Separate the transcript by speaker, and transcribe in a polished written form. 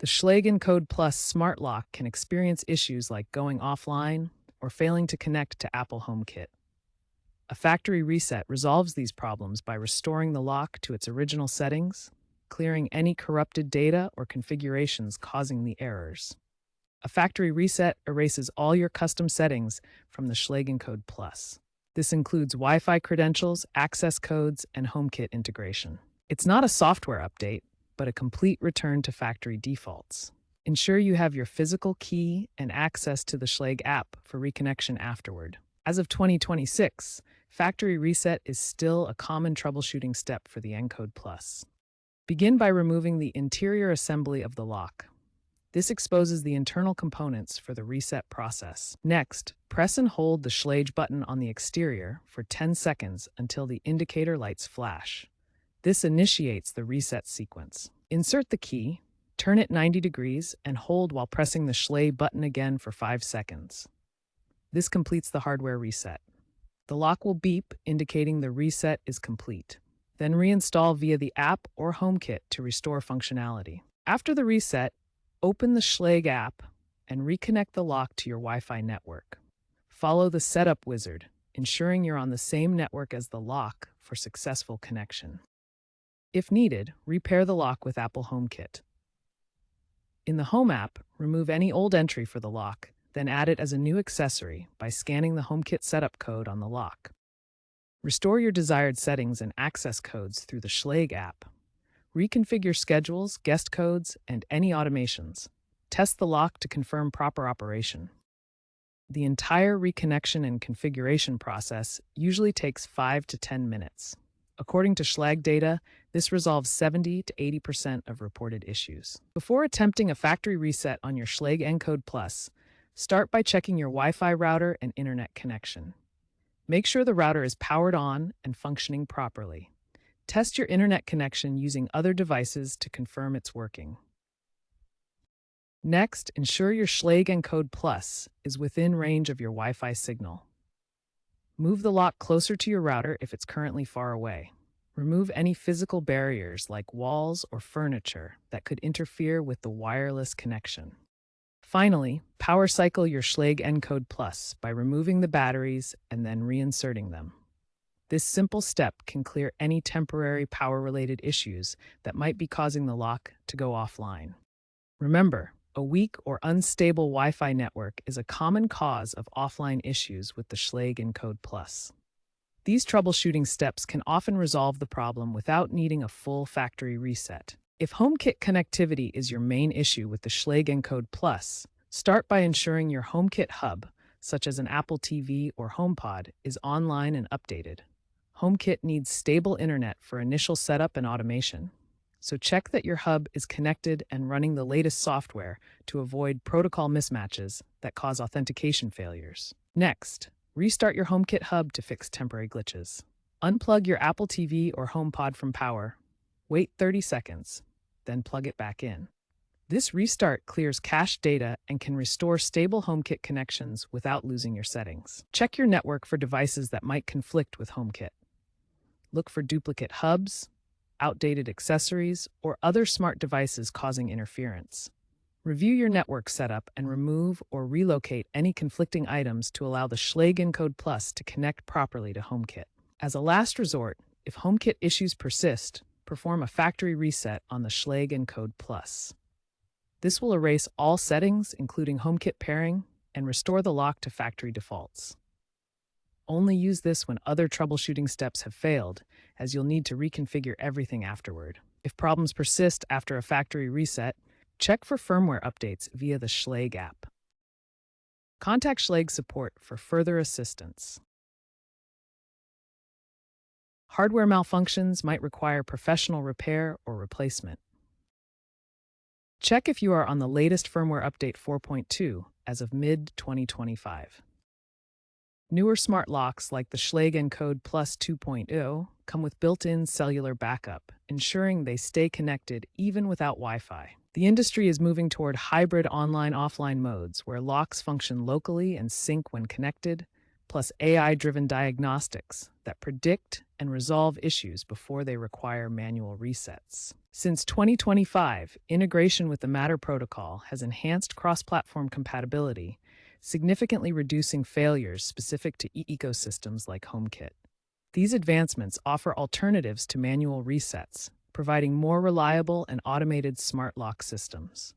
Speaker 1: The Schlage Encode Plus smart lock can experience issues like going offline or failing to connect to Apple HomeKit. A factory reset resolves these problems by restoring the lock to its original settings, clearing any corrupted data or configurations causing the errors. A factory reset erases all your custom settings from the Schlage Encode Plus. This includes Wi-Fi credentials, access codes, and HomeKit integration. It's not a software update, but a complete return to factory defaults. Ensure you have your physical key and access to the Schlage app for reconnection afterward. As of 2026, factory reset is still a common troubleshooting step for the Encode Plus. Begin by removing the interior assembly of the lock. This exposes the internal components for the reset process. Next, press and hold the Schlage button on the exterior for 10 seconds until the indicator lights flash. This initiates the reset sequence. Insert the key, turn it 90 degrees, and hold while pressing the Schlage button again for 5 seconds. This completes the hardware reset. The lock will beep, indicating the reset is complete. Then reinstall via the app or HomeKit to restore functionality. After the reset, open the Schlage app and reconnect the lock to your Wi-Fi network. Follow the setup wizard, ensuring you're on the same network as the lock for successful connection. If needed, repair the lock with Apple HomeKit. In the Home app, remove any old entry for the lock, then add it as a new accessory by scanning the HomeKit setup code on the lock. Restore your desired settings and access codes through the Schlage app. Reconfigure schedules, guest codes, and any automations. Test the lock to confirm proper operation. The entire reconnection and configuration process usually takes 5 to 10 minutes. According to Schlage data, this resolves 70 to 80% of reported issues. Before attempting a factory reset on your Schlage Encode Plus, start by checking your Wi-Fi router and internet connection. Make sure the router is powered on and functioning properly. Test your internet connection using other devices to confirm it's working. Next, ensure your Schlage Encode Plus is within range of your Wi-Fi signal. Move the lock closer to your router if it's currently far away. Remove any physical barriers like walls or furniture that could interfere with the wireless connection. Finally, power cycle your Schlage Encode Plus by removing the batteries and then reinserting them. This simple step can clear any temporary power-related issues that might be causing the lock to go offline. Remember, a weak or unstable Wi-Fi network is a common cause of offline issues with the Schlage Encode Plus. These troubleshooting steps can often resolve the problem without needing a full factory reset. If HomeKit connectivity is your main issue with the Schlage Encode Plus, start by ensuring your HomeKit hub, such as an Apple TV or HomePod, is online and updated. HomeKit needs stable internet for initial setup and automation, so check that your hub is connected and running the latest software to avoid protocol mismatches that cause authentication failures. Next, restart your HomeKit hub to fix temporary glitches. Unplug your Apple TV or HomePod from power, wait 30 seconds, then plug it back in. This restart clears cached data and can restore stable HomeKit connections without losing your settings. Check your network for devices that might conflict with HomeKit. Look for duplicate hubs, outdated accessories, or other smart devices causing interference. Review your network setup and remove or relocate any conflicting items to allow the Schlage Encode Plus to connect properly to HomeKit. As a last resort, if HomeKit issues persist, perform a factory reset on the Schlage Encode Plus. This will erase all settings, including HomeKit pairing, and restore the lock to factory defaults. Only use this when other troubleshooting steps have failed, as you'll need to reconfigure everything afterward. If problems persist after a factory reset, check for firmware updates via the Schlage app. Contact Schlage support for further assistance. Hardware malfunctions might require professional repair or replacement. Check if you are on the latest firmware update 4.2 as of mid-2025. Newer smart locks like the Schlage Encode Plus 2.0 come with built-in cellular backup, ensuring they stay connected even without Wi-Fi. The industry is moving toward hybrid online-offline modes where locks function locally and sync when connected, plus AI-driven diagnostics that predict and resolve issues before they require manual resets. Since 2025, integration with the Matter protocol has enhanced cross-platform compatibility, significantly reducing failures specific to ecosystems like HomeKit. These advancements offer alternatives to manual resets, providing more reliable and automated smart lock systems.